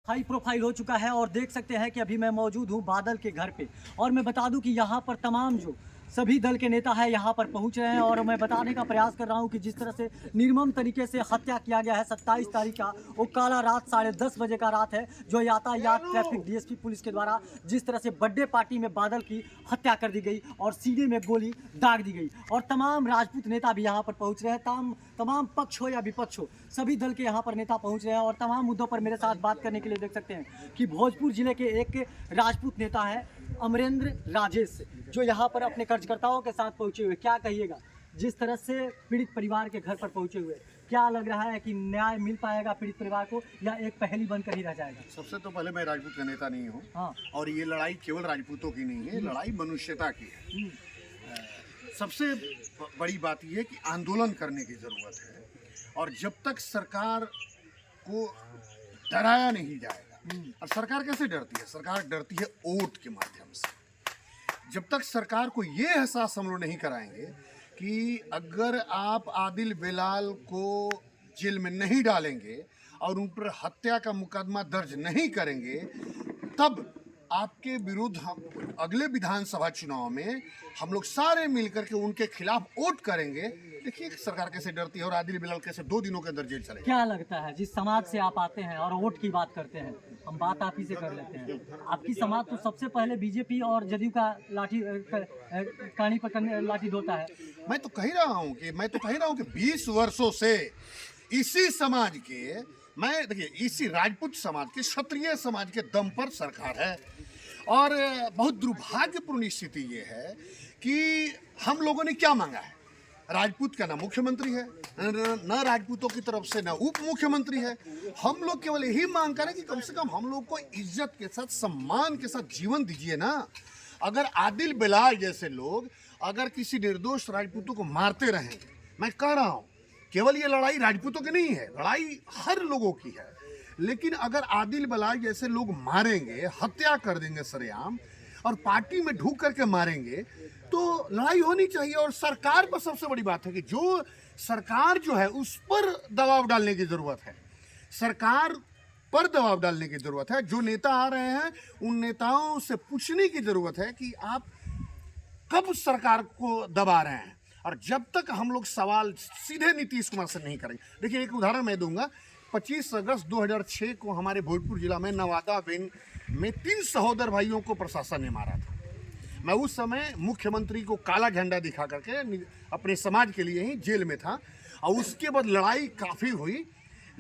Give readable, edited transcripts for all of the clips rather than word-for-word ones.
High profile हो चुका है और देख सकते हैं कि अभी मैं मौजूद हूं बादल के घर पे। और मैं बता दूं कि यहां पर तमाम जो सभी दल के नेता हैं यहां पर पहुंच रहे हैं और मैं बताने का प्रयास कर रहा हूं कि जिस तरह से निर्मम तरीके से हत्या किया गया है 27 तारीख का, वो काला रात 10:30 बजे का रात है, जो यातायात ट्रैफिक डीएसपी पुलिस के द्वारा जिस तरह से बर्थडे पार्टी में बादल की हत्या कर दी गई और सीने में गोली दाग दी गई। और तमाम राजपूत नेता भी यहाँ पर पहुँच रहे हैं, तमाम पक्ष हो या विपक्ष हो, सभी दल के यहाँ पर नेता पहुँच रहे हैं और तमाम मुद्दों पर मेरे साथ बात करने के लिए देख सकते हैं कि भोजपुर जिले के एक राजपूत नेता है अमरेंद्र राजेश, जो यहाँ पर अपने कार्यकर्ताओं के साथ पहुँचे हुए। क्या कहिएगा जिस तरह से पीड़ित परिवार के घर पर पहुँचे हुए, क्या लग रहा है कि न्याय मिल पाएगा पीड़ित परिवार को या एक पहेली बनकर ही रह जाएगा? सबसे तो पहले मैं राजपूत का नेता नहीं हूँ। हाँ। और ये लड़ाई केवल राजपूतों की नहीं है, लड़ाई मनुष्यता की है। सबसे बड़ी बात यह है कि आंदोलन करने की ज़रूरत है और जब तक सरकार को डराया नहीं जाएगा, और सरकार कैसे डरती है? सरकार डरती है वोट के माध्यम से। जब तक सरकार को ये एहसास हम लोग नहीं कराएंगे कि अगर आप आदिल बिलाल को जेल में नहीं डालेंगे और उन पर हत्या का मुकदमा दर्ज नहीं करेंगे, तब आपके विरुद्ध हम अगले विधानसभा चुनाव में हम लोग सारे मिलकर के उनके खिलाफ वोट करेंगे। देखिए सरकार कैसे डरती है और आदिल बिलाल कैसे 2 दिनों के अंदर जेल चले। क्या लगता है जिस समाज से आप आते हैं और वोट की बात करते हैं, हम बात आप ही से कर लेते हैं, आपकी समाज तो सबसे पहले बीजेपी और जदयू का लाठी कहानी पर लाठी ढोता है। मैं तो कह रहा हूँ कि 20 वर्षों से इसी समाज के, मैं देखिए इसी राजपूत समाज के, क्षत्रिय समाज के दम पर सरकार है। और बहुत दुर्भाग्यपूर्ण स्थिति ये है कि हम लोगों ने क्या मांगा है? राजपूत का ना मुख्यमंत्री है, न राजपूतों की तरफ से ना उप मुख्यमंत्री है। हम लोग केवल यही मांग करें कि कम से कम हम लोग को इज्जत के साथ, सम्मान के साथ जीवन दीजिए ना। अगर आदिल बिलाल जैसे लोग अगर किसी निर्दोष राजपूतों को मारते रहें, मैं कह रहा हूँ केवल ये लड़ाई राजपूतों की नहीं है, लड़ाई हर लोगों की है। लेकिन अगर आदिल बिलाल जैसे लोग मारेंगे, हत्या कर देंगे सरेआम और पार्टी में ढूक करके मारेंगे, तो लड़ाई होनी चाहिए। और सरकार पर सबसे बड़ी बात है कि जो सरकार जो है उस पर दबाव डालने की ज़रूरत है। सरकार पर दबाव डालने की ज़रूरत है। जो नेता आ रहे हैं उन नेताओं से पूछने की ज़रूरत है कि आप कब सरकार को दबा रहे हैं। और जब तक हम लोग सवाल सीधे नीतीश कुमार से नहीं करेंगे, देखिए एक उदाहरण मैं दूंगा। 25 अगस्त 2006 को हमारे भोजपुर जिला में नवादा बिन में 3 सहोदर भाइयों को प्रशासन ने मारा था। मैं उस समय मुख्यमंत्री को काला झंडा दिखा करके अपने समाज के लिए ही जेल में था और उसके बाद लड़ाई काफ़ी हुई,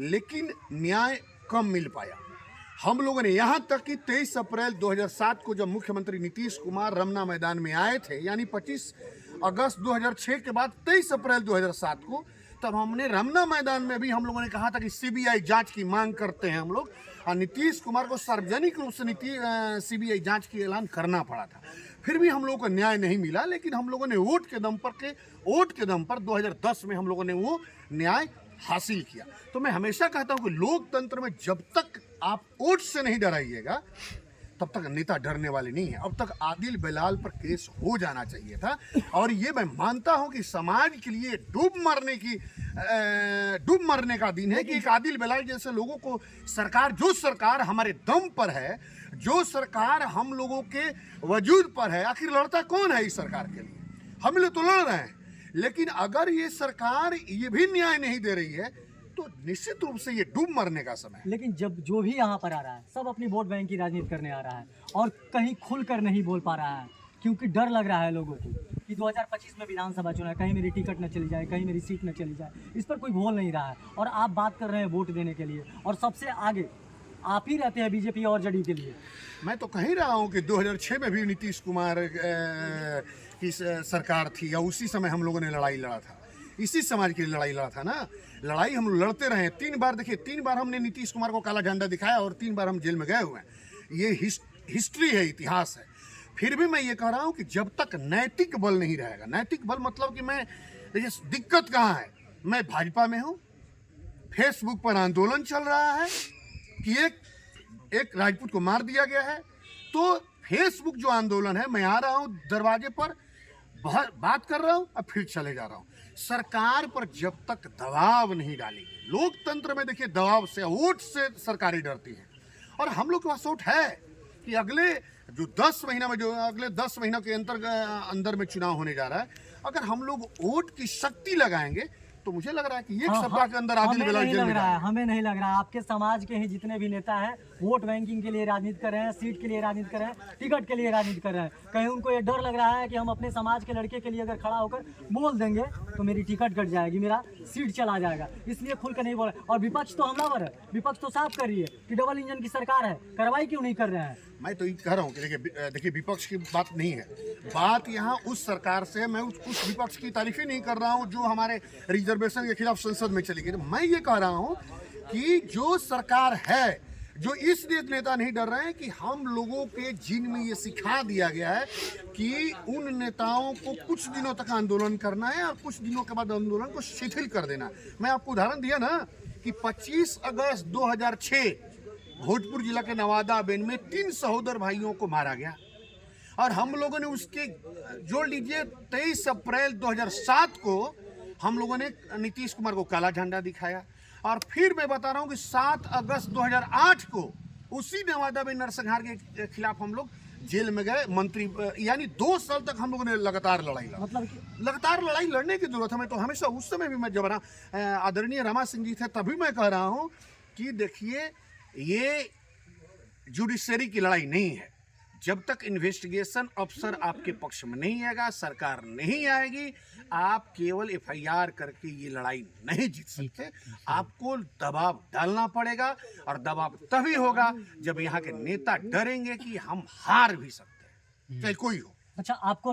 लेकिन न्याय कम मिल पाया। हम लोगों ने यहाँ तक कि 23 अप्रैल 2007 को जब मुख्यमंत्री नीतीश कुमार रमना मैदान में आए थे, यानी 25 अगस्त 2006 के बाद 23 अप्रैल 2007 को, तब हमने रमना मैदान में भी हम लोगों ने कहा था कि सीबीआई जांच की मांग करते हैं हम लोग, और नीतीश कुमार को सार्वजनिक रूप से सीबीआई जांच की ऐलान करना पड़ा था। फिर भी हम लोगों को न्याय नहीं मिला, लेकिन हम लोगों ने वोट के दम पर 2010 में हम लोगों ने वो न्याय हासिल किया। तो मैं हमेशा कहता हूँ कि लोकतंत्र में जब तक आप वोट से नहीं डराइएगा तब तक नेता डरने वाले नहीं है। अब तक आदिल बिलाल पर केस हो जाना चाहिए था, और ये मैं मानता हूं कि समाज के लिए डूब मरने का दिन है कि एक आदिल बिलाल जैसे लोगों को सरकार हमारे दम पर है, जो सरकार हम लोगों के वजूद पर है, आखिर लड़ता कौन है इस सरकार के लिए? हम लोग तो लड़ रहे हैं। लेकिन अगर ये सरकार ये भी न्याय नहीं दे रही है तो निश्चित रूप से ये डूब मरने का समय है। लेकिन जब जो भी यहाँ पर आ रहा है सब अपनी वोट बैंक की राजनीति करने आ रहा है और कहीं खुलकर नहीं बोल पा रहा है, क्योंकि डर लग रहा है लोगों को कि 2025 में विधानसभा चुनाव, कहीं मेरी टिकट न चली जाए, कहीं मेरी सीट न चली जाए। इस पर कोई बोल नहीं रहा है और आप बात कर रहे हैं वोट देने के लिए, और सबसे आगे आप ही रहते हैं बीजेपी और जदयू के लिए। मैं तो कह रहा हूँ कि 2006 में भी नीतीश कुमार की सरकार थी और उसी समय हम लोगों ने लड़ाई लड़ा था, इसी समाज के लिए लड़ाई लड़ा था ना। लड़ाई हम लोग लड़ते रहे 3 बार। देखिए 3 बार हमने नीतीश कुमार को काला झंडा दिखाया और 3 बार हम जेल में गए हुए हैं। ये हिस्ट्री है, इतिहास है। फिर भी मैं ये कह रहा हूँ कि जब तक नैतिक बल नहीं रहेगा, नैतिक बल मतलब कि मैं, देखिए दिक्कत कहाँ है, मैं भाजपा में हूँ, फेसबुक पर आंदोलन चल रहा है कि एक राजपूत को मार दिया गया है, तो फेसबुक जो आंदोलन है, मैं आ रहा हूँ दरवाजे पर, बात कर रहा हूँ और फिर चले जा रहा हूँ। सरकार पर जब तक दबाव नहीं डालेंगे, लोकतंत्र में देखिए दबाव से, वोट से सरकारें डरती हैं, और हम लोग के पास वोट है कि अगले जो 10 महीना में, जो अगले 10 महीनों के अंदर में चुनाव होने जा रहा है, अगर हम लोग वोट की शक्ति लगाएंगे तो मुझे लग रहा है कि एक सप्ताह के अंदर आदिल बिलाल जेल में जाएगा। हमें नहीं लग रहा है। आपके समाज के ही जितने भी नेता हैं वोट बैंकिंग के लिए राजनीति कर रहे हैं, सीट के लिए राजनीति कर रहे हैं, टिकट के लिए राजनीति कर रहे हैं। कहीं उनको ये डर लग रहा है कि हम अपने समाज के लड़के के लिए अगर खड़ा होकर बोल देंगे तो मेरी टिकट कट जाएगी, मेरा सीट चला जाएगा, इसलिए खुल कर नहीं बोल रहे। और विपक्ष तो हमलावर है, विपक्ष तो साफ कर रही है कि डबल इंजन की सरकार है, कार्रवाई क्यों नहीं कर रहे हैं? मैं तो ये कह रहा हूँ कि देखिए विपक्ष की बात नहीं है, बात यहाँ उस सरकार से, मैं उस विपक्ष की तारीफ ही नहीं कर रहा हूँ जो हमारे रिजर्वेशन के खिलाफ संसद में चली गई। मैं ये कह रहा हूँ कि जो सरकार है, जो इस नेता नहीं डर रहे हैं कि हम लोगों के जिन में ये सिखा दिया गया है कि उन नेताओं को कुछ दिनों तक आंदोलन करना है और कुछ दिनों के बाद आंदोलन को शिथिल कर देना। मैं आपको उदाहरण दिया ना कि 25 अगस्त 2006 भोजपुर जिला के नवादा-बेन में 3 सहोदर भाइयों को मारा गया और हम लोगों ने उसके जोड़ लीजिए 23 अप्रैल 2007 को हम लोगों ने नीतीश कुमार को काला झंडा दिखाया। और फिर मैं बता रहा हूं कि 7 अगस्त 2008 को उसी नवादा-बेन नरसंहार के खिलाफ हम लोग जेल में गए मंत्री, यानी 2 साल तक हम लोगों ने लगातार लड़ाई लड़ा। मतलब लगातार लड़ाई लड़ने की जरूरत है। मैं तो हमेशा उस समय भी, मैं जब आदरणीय रमा सिंह जी थे तभी मैं कह रहा हूं कि देखिए ये जुडिशरी की लड़ाई नहीं है। जब तक इन्वेस्टिगेशन अफसर आपके पक्ष में नहीं आएगा, सरकार नहीं आएगी, आप केवल एफआईआर करके ये लड़ाई नहीं जीत सकते। आपको दबाव डालना पड़ेगा और दबाव तभी होगा जब यहाँ के नेता डरेंगे कि हम हार भी सकते हैं, चाहे कोई हो। अच्छा, आपको